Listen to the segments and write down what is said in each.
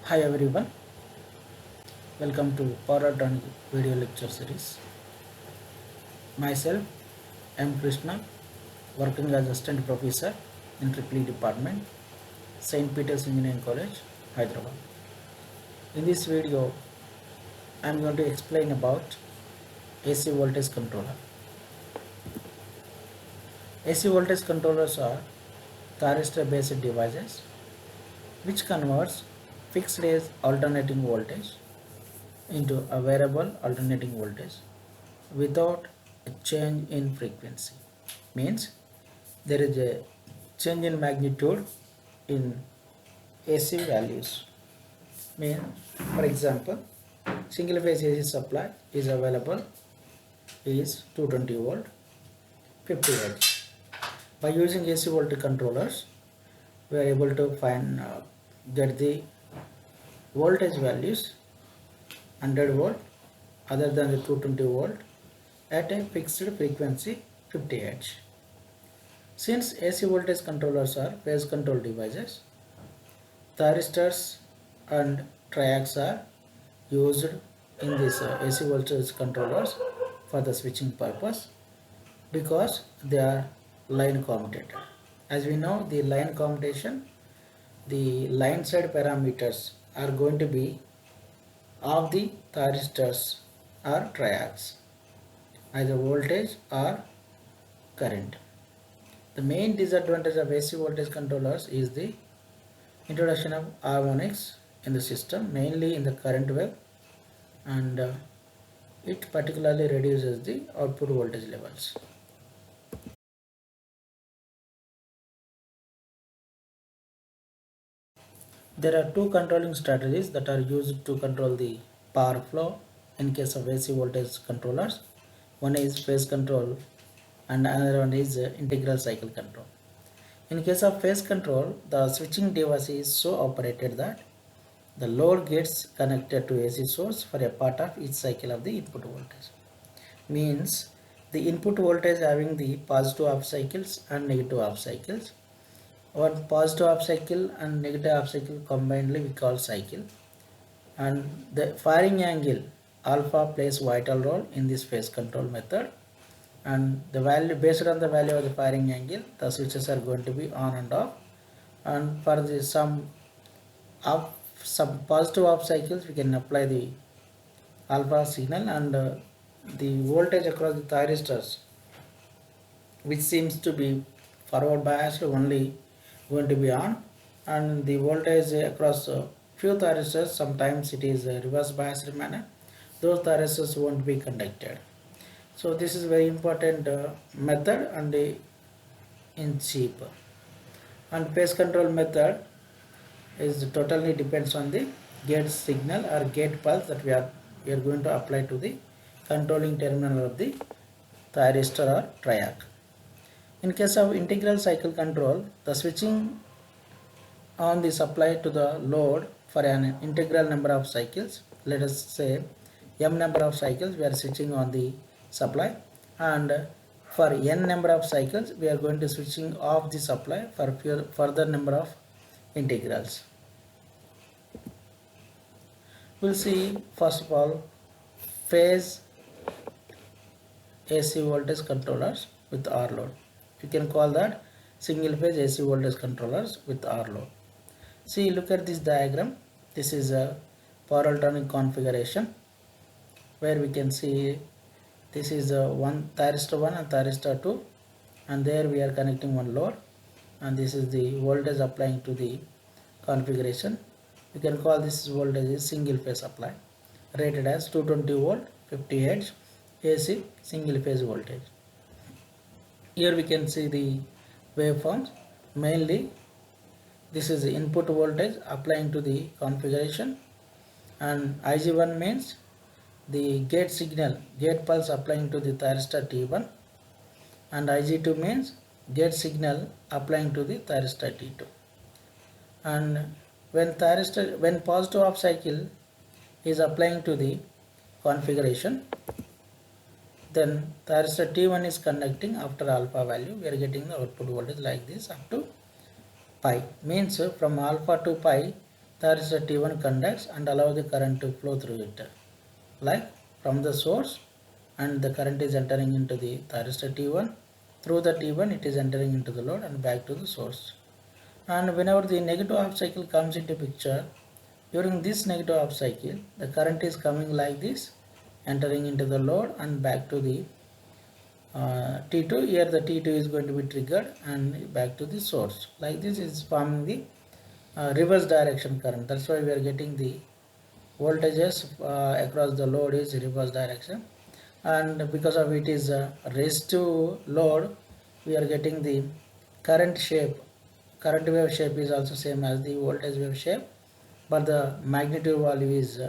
Hi everyone, welcome to Power Electronic video lecture series. Myself, M. Krishna, working as assistant professor in Triple E department, St. Peter's Engineering College, Hyderabad. In this video, I am going to explain about AC voltage controller. AC voltage controllers are thyristor based devices which converts fixed phase alternating voltage into a variable alternating voltage without a change in frequency. Means there is a change in magnitude in AC values. Mean, for example, single phase AC supply is available is 220 volt 50 Hz. By using AC voltage controllers, we are able to find get the voltage values 100 volt other than the 220 volt at a fixed frequency 50 Hz. Since AC voltage controllers are phase control devices, thyristors and triacs are used in these AC voltage controllers for the switching purpose because they are line commutated. As we know, the line commutation, the line side parameters are going to be of the thyristors or triacs, either voltage or current. The main disadvantage of AC voltage controllers is the introduction of harmonics in the system, mainly in the current wave, and it particularly reduces the output voltage levels. There are two controlling strategies that are used to control the power flow in case of AC voltage controllers. One is phase control and another one is integral cycle control. In case of phase control, the switching device is so operated that the load gets connected to AC source for a part of each cycle of the input voltage. Means the input voltage having the positive half cycles and negative half cycles. One positive half cycle and negative half cycle combinedly we call cycle. And the firing angle alpha plays vital role in this phase control method. And the value based on the value of the firing angle, the switches are going to be on and off. And for the some positive half cycles, we can apply the alpha signal, and the voltage across the thyristors, which seems to be forward biased, only going to be on, and the voltage across few thyristors, sometimes it is a reverse biased manner, those thyristors won't be conducted. So this is very important method and in cheap. And phase control method is totally depends on the gate signal or gate pulse that we are going to apply to the controlling terminal of the thyristor or triac. In case of integral cycle control, the switching on the supply to the load for an integral number of cycles, let us say m number of cycles, we are switching on the supply, and for n number of cycles we are going to switching off the supply for further number of integrals. We'll see first of all phase AC voltage controllers with R load. You can call that single phase AC voltage controllers with R load. See, look at this diagram. This is a power electronic configuration where we can see this is one thyristor 1 and thyristor 2, and there we are connecting one load, and this is the voltage applying to the configuration. You can call this voltage is single phase supply rated as 220 volt 50 Hz AC single phase voltage. Here we can see the waveforms. Mainly this is the input voltage applying to the configuration, and Ig1 means the gate signal, gate pulse applying to the thyristor T1, and Ig2 means gate signal applying to the thyristor T2. And when positive half cycle is applying to the configuration, then thyristor T1 is conducting after alpha value, we are getting the output voltage like this up to pi. Means from alpha to pi thyristor T1 conducts and allow the current to flow through it. Like from the source, and the current is entering into the thyristor T1. Through the T1 it is entering into the load and back to the source. And whenever the negative half cycle comes into picture, during this negative half cycle, the current is coming like this, entering into the load and back to the T2. Here the T2 is going to be triggered and back to the source. Like this is forming the reverse direction current. That's why we are getting the voltages across the load is reverse direction, and because of it is resistive load, we are getting the current shape. Current wave shape is also same as the voltage wave shape, but the magnitude value is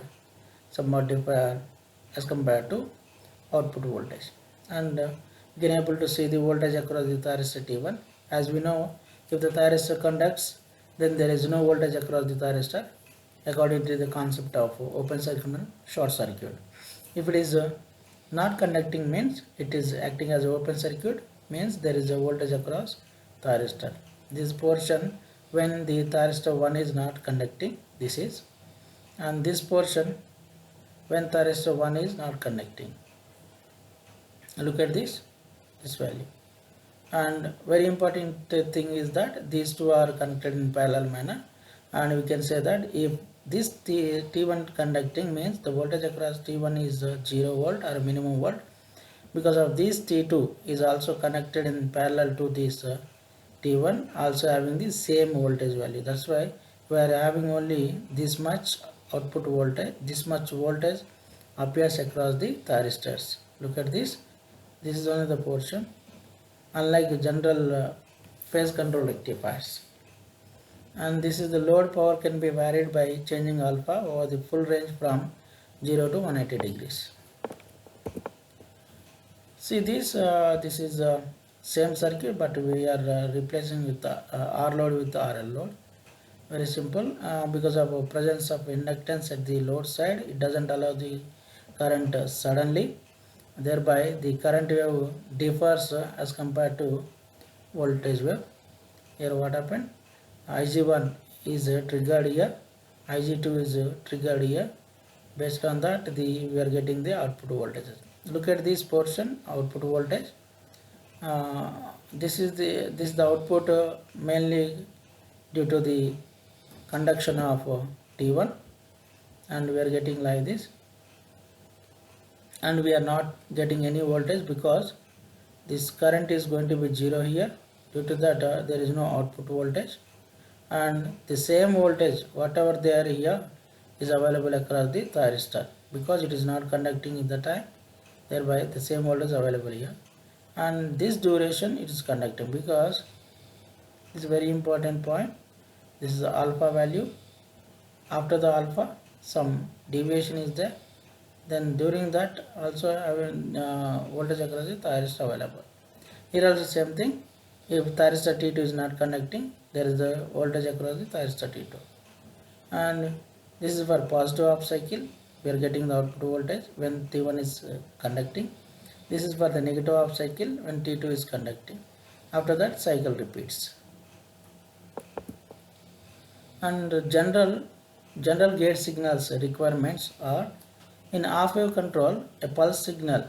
somewhat different as compared to output voltage. And you can able to see the voltage across the thyristor T1. As we know, if the thyristor conducts, then there is no voltage across the thyristor according to the concept of open circuit and short circuit. If it is not conducting, means it is acting as open circuit, means there is a voltage across thyristor. This portion when the thyristor 1 is not conducting, this is, and this portion when thyristor 1 is not conducting. Look at this value. And very important thing is that these two are connected in parallel manner, and we can say that if this T1 conducting, means the voltage across T1 is 0 volt or minimum volt. Because of this, T2 is also connected in parallel to this T1, also having the same voltage value. That's why we are having only this much output voltage, this much voltage appears across the thyristors. Look at this. This is only the portion, unlike general phase control rectifiers. And this is the load power can be varied by changing alpha over the full range from 0 to 180 degrees. See this, this is same circuit, but we are replacing with R load with RL load. Very simple. Because of presence of inductance at the load side, it doesn't allow the current suddenly. Thereby the current wave differs as compared to voltage wave. Here what happened? Ig1 is triggered here, Ig2 is triggered here. Based on that, we are getting the output voltages. Look at this portion, output voltage. This is the output mainly due to the conduction of T1, and we are getting like this, and we are not getting any voltage because this current is going to be 0 here. Due to that, there is no output voltage, and the same voltage whatever there here is available across the thyristor because it is not conducting in the time. Thereby the same voltage available here, and this duration it is conducting because this is very important point. This is the alpha value. After the alpha some deviation is there, then during that also voltage across the thyristor available. Here also same thing. If thyristor T2 is not conducting, there is the voltage across the thyristor T2. And this is for positive half cycle. We are getting the output voltage when T1 is conducting. This is for the negative half cycle when T2 is conducting. After that, cycle repeats. And general gate signals requirements are: in half wave control, a pulse signal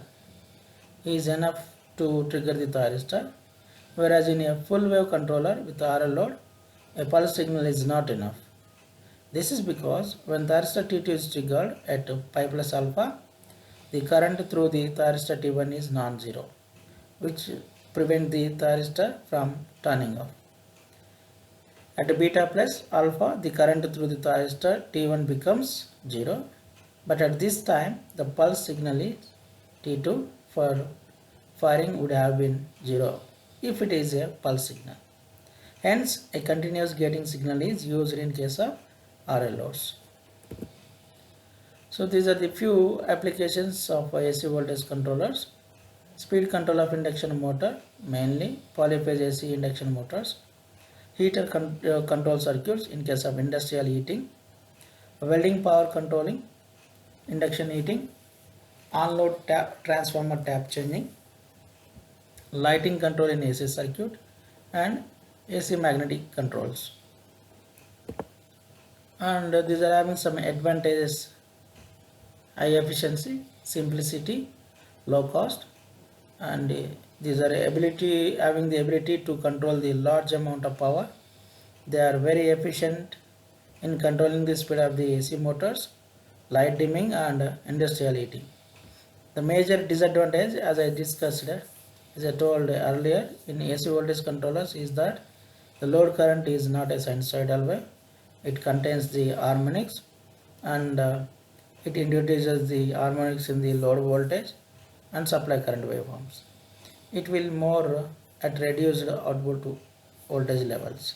is enough to trigger the thyristor, whereas in a full wave controller with RL load, a pulse signal is not enough. This is because when thyristor T2 is triggered at pi plus alpha, the current through the thyristor T1 is non-zero, which prevents the thyristor from turning off. At beta plus alpha, the current through the thyristor T1 becomes 0, but at this time the pulse signal is T2 for firing would have been 0 if it is a pulse signal. Hence, a continuous gating signal is used in case of RL loads. So these are the few applications of AC voltage controllers. Speed control of induction motor, mainly polyphase AC induction motors. Heater control circuits in case of industrial heating. Welding power controlling, induction heating. On-load transformer tap changing. Lighting control in AC circuit, and AC magnetic controls. and these are having some advantages: high efficiency, simplicity, low cost, and these are ability having the ability to control the large amount of power. They are very efficient in controlling the speed of the AC motors, light dimming, and industrial heating. The major disadvantage, as I discussed, as I told earlier, in AC voltage controllers is that the load current is not a sinusoidal wave. It contains the harmonics, and it introduces the harmonics in the load voltage and supply current waveforms. It will more at reduced output voltage levels.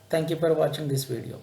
Thank you for watching this video.